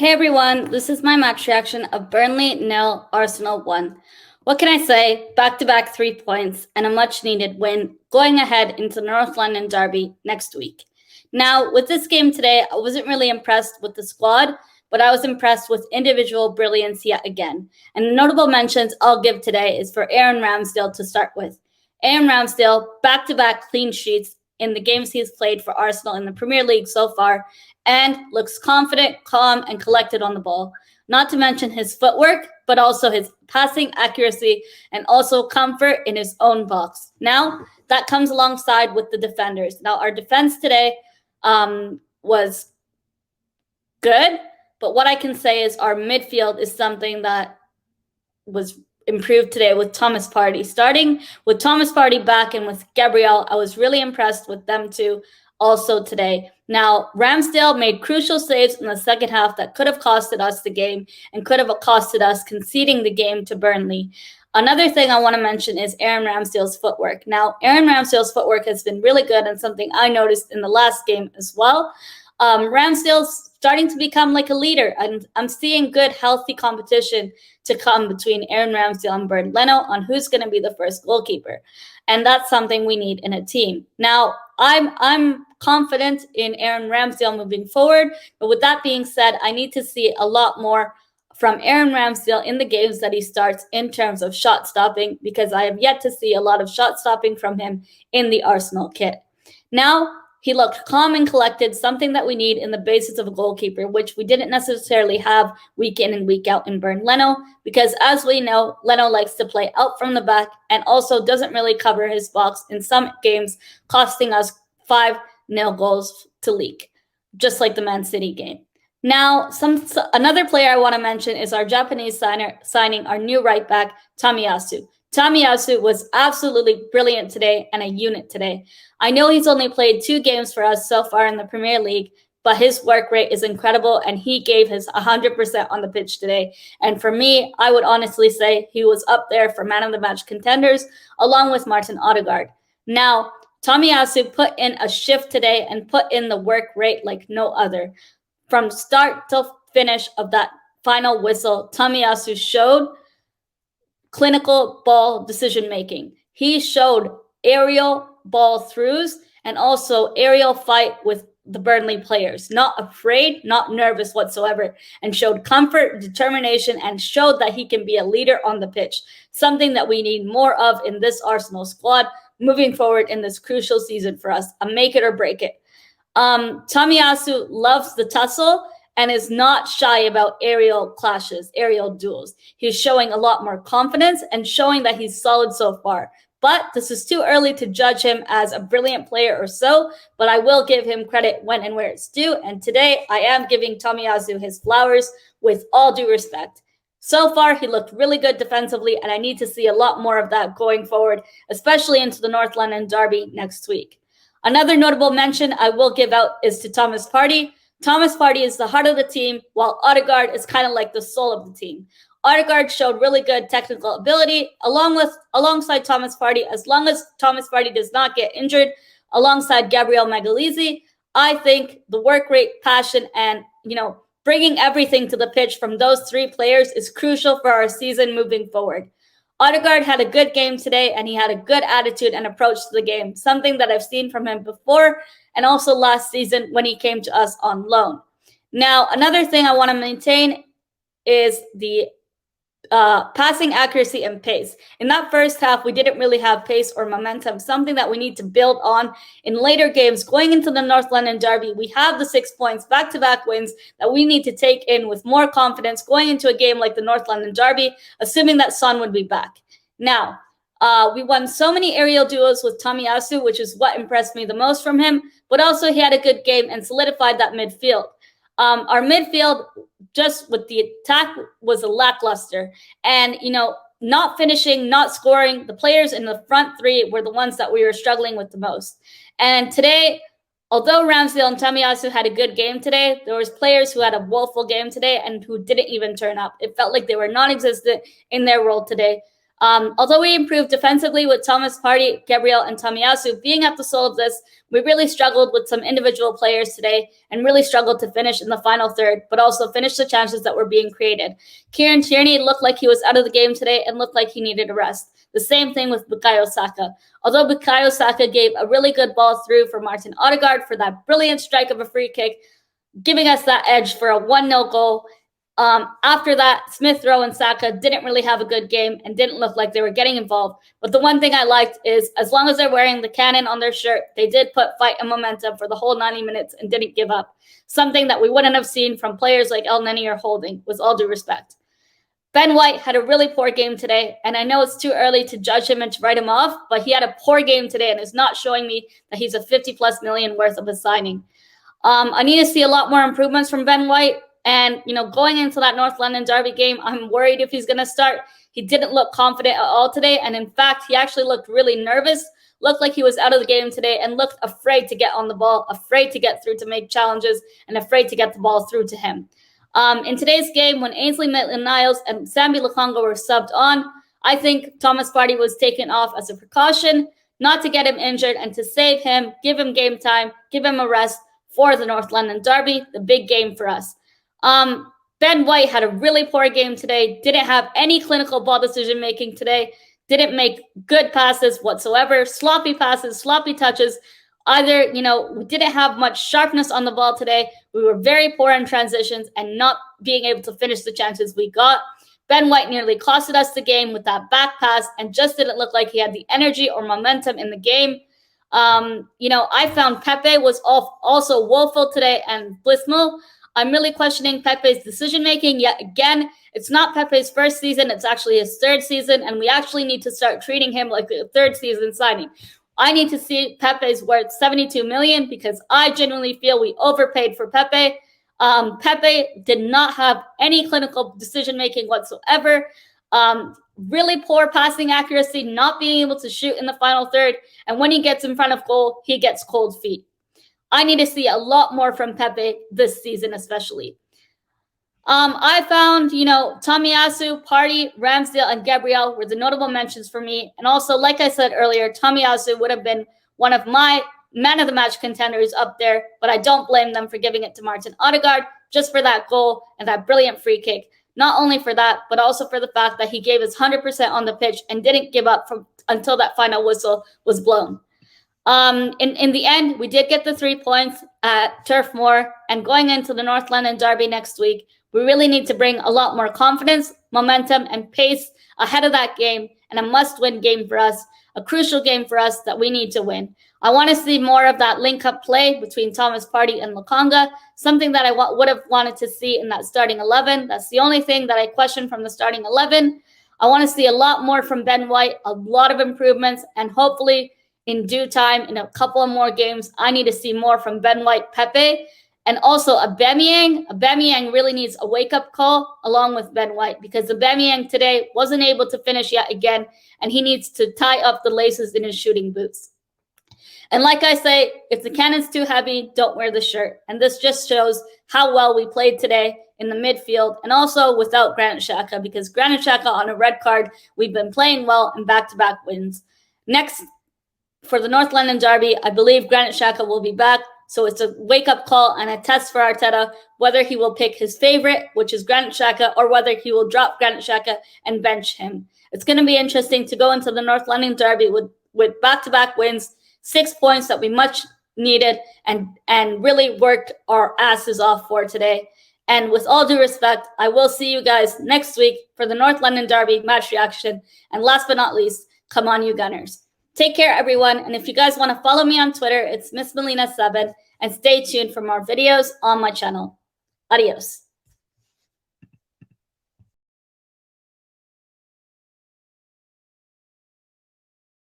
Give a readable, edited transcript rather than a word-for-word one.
Hey everyone, this is my match reaction of Burnley 0, Arsenal 1. What can I say? Back-to-back 3 points and a much-needed win going ahead into the North London derby next week. Now, with this game today, I wasn't really impressed with the squad, but I was impressed with individual brilliance yet again. And the notable mentions I'll give today is for Aaron Ramsdale to start with. Aaron Ramsdale, back-to-back clean sheets in the games he's played for Arsenal in the Premier League so far, and looks confident, calm, and collected on the ball. Not to mention his footwork, but also his passing accuracy and also comfort in his own box. Now, that comes alongside with the defenders. Now, our defense today was good, but what I can say is our midfield is something that was improved today with Thomas Partey. Starting with Thomas Partey back and with Gabriel, I was really impressed with them too also today. Now, Ramsdale made crucial saves in the second half that could have costed us the game and could have costed us conceding the game to Burnley. Another thing I want to mention is Aaron Ramsdale's footwork. Now, Aaron Ramsdale's footwork has been really good and something I noticed in the last game as well. Ramsdale's starting to become like a leader, and I'm seeing good, healthy competition to come between Aaron Ramsdale and Bernd Leno on who's going to be the first goalkeeper, and that's something we need in a team. Now, I'm confident in Aaron Ramsdale moving forward, but with that being said, I need to see a lot more from Aaron Ramsdale in the games that he starts in terms of shot stopping, because I have yet to see a lot of shot stopping from him in the Arsenal kit. Now, he looked calm and collected, something that we need in the basis of a goalkeeper, which we didn't necessarily have week in and week out in Bernd Leno, because as we know, Leno likes to play out from the back and also doesn't really cover his box in some games, costing us 5-0 goals to leak, just like the Man City game. Now, another player I want to mention is our Japanese signing our new right back, Tomiyasu. Tomiyasu was absolutely brilliant today and a unit today. I know he's only played 2 games for us so far in the Premier League, but his work rate is incredible, and he gave his 100% on the pitch today. And for me, I would honestly say he was up there for man of the match contenders, along with Martin Ødegaard. Now, Tomiyasu put in a shift today and put in the work rate like no other. From start to finish of that final whistle, Tomiyasu showed clinical ball decision-making. He showed aerial ball throughs and also aerial fight with the Burnley players. Not afraid, not nervous whatsoever, and showed comfort, determination, and showed that he can be a leader on the pitch, something that we need more of in this Arsenal squad moving forward in this crucial season for us, a make it or break it. Tomiyasu loves the tussle and is not shy about aerial clashes, aerial duels. He's showing a lot more confidence and showing that he's solid so far. But this is too early to judge him as a brilliant player or so, but I will give him credit when and where it's due. And today I am giving Tomiyasu his flowers with all due respect. So far, he looked really good defensively, and I need to see a lot more of that going forward, especially into the North London derby next week. Another notable mention I will give out is to Thomas Partey. Thomas Partey is the heart of the team, while Ødegaard is kind of like the soul of the team. Ødegaard showed really good technical ability alongside Thomas Partey. As long as Thomas Partey does not get injured, alongside Gabriel Magalhaes, I think the work rate, passion, and bringing everything to the pitch from those 3 players is crucial for our season moving forward. Ødegaard had a good game today, and he had a good attitude and approach to the game, something that I've seen from him before and also last season when he came to us on loan. Now, another thing I want to maintain is the passing accuracy and pace. In that first half, we didn't really have pace or momentum, something that we need to build on in later games. Going into the North London derby, we have the 6 points, back-to-back wins that we need to take in with more confidence going into a game like the North London derby, assuming that Son would be back. Now, we won so many aerial duels with Tomiyasu, which is what impressed me the most from him, but also he had a good game and solidified that midfield. Our midfield, just with the attack, was a lackluster. And, not finishing, not scoring, the players in the front 3 were the ones that we were struggling with the most. And today, although Ramsdale and Tomiyasu had a good game today, there was players who had a woeful game today and who didn't even turn up. It felt like they were non-existent in their role today. Although we improved defensively with Thomas Partey, Gabriel, and Tomiyasu being at the soul of this, we really struggled with some individual players today and really struggled to finish in the final third, but also finish the chances that were being created. Kieran Tierney looked like he was out of the game today and looked like he needed a rest. The same thing with Bukayo Saka. Although Bukayo Saka gave a really good ball through for Martin Ødegaard for that brilliant strike of a free kick, giving us that edge for a 1-0 goal. After that, Smith Rowe and Saka didn't really have a good game and didn't look like they were getting involved. But the one thing I liked is as long as they're wearing the cannon on their shirt, they did put fight and momentum for the whole 90 minutes and didn't give up. Something that we wouldn't have seen from players like El Neni or Holding, with all due respect. Ben White had a really poor game today, and I know it's too early to judge him and to write him off, but he had a poor game today and is not showing me that he's a 50+ million worth of a signing. I need to see a lot more improvements from Ben White. And, going into that North London derby game, I'm worried if he's going to start. He didn't look confident at all today. And in fact, he actually looked really nervous, looked like he was out of the game today, and looked afraid to get on the ball, afraid to get through to make challenges, and afraid to get the ball through to him. In today's game, when Ainsley Maitland-Niles and Sambi Lokonga were subbed on, I think Thomas Partey was taken off as a precaution, not to get him injured and to save him, give him game time, give him a rest for the North London derby, the big game for us. Ben White had a really poor game today, didn't have any clinical ball decision-making today, didn't make good passes whatsoever, sloppy passes, sloppy touches. Either, we didn't have much sharpness on the ball today. We were very poor in transitions and not being able to finish the chances we got. Ben White nearly costed us the game with that back pass and just didn't look like he had the energy or momentum in the game. I found Pepe was also woeful today and Blismo. I'm really questioning Pepe's decision-making yet again. It's not Pepe's first season. It's actually his third season, and we actually need to start treating him like a third season signing. I need to see Pepe's worth 72 million because I genuinely feel we overpaid for Pepe. Pepe did not have any clinical decision-making whatsoever. Really poor passing accuracy, not being able to shoot in the final third. And when he gets in front of goal, he gets cold feet. I need to see a lot more from Pepe this season, especially. I found, Tomiyasu, Partey, Ramsdale, and Gabriel were the notable mentions for me. And also, like I said earlier, Tomiyasu would have been one of my man of the match contenders up there, but I don't blame them for giving it to Martin Ødegaard just for that goal and that brilliant free kick. Not only for that, but also for the fact that he gave his 100% on the pitch and didn't give up until that final whistle was blown. In the end, we did get the 3 points at Turf Moor, and going into the North London derby next week, we really need to bring a lot more confidence, momentum, and pace ahead of that game, and a must-win game for us, a crucial game for us that we need to win. I want to see more of that link-up play between Thomas Partey and Lokonga, something that I would have wanted to see in that starting 11. That's the only thing that I question from the starting 11. I want to see a lot more from Ben White, a lot of improvements, and hopefully in due time, in a couple of more games, I need to see more from Ben White, Pepe, and also Aubameyang. Aubameyang really needs a wake-up call along with Ben White because Aubameyang today wasn't able to finish yet again, and he needs to tie up the laces in his shooting boots. And like I say, if the cannon's too heavy, don't wear the shirt. And this just shows how well we played today in the midfield and also without Granit Xhaka, because Granit Xhaka on a red card, we've been playing well in back-to-back wins. Next, for the North London derby, I believe Granit Xhaka will be back. So it's a wake-up call and a test for Arteta, whether he will pick his favorite, which is Granit Xhaka, or whether he will drop Granit Xhaka and bench him. It's going to be interesting to go into the North London derby with back-to-back wins, 6 points that we much needed and really worked our asses off for today. And with all due respect, I will see you guys next week for the North London derby match reaction. And last but not least, come on, you Gunners. Take care, everyone. And if you guys want to follow me on Twitter, it's MissMelina7. And stay tuned for more videos on my channel. Adios.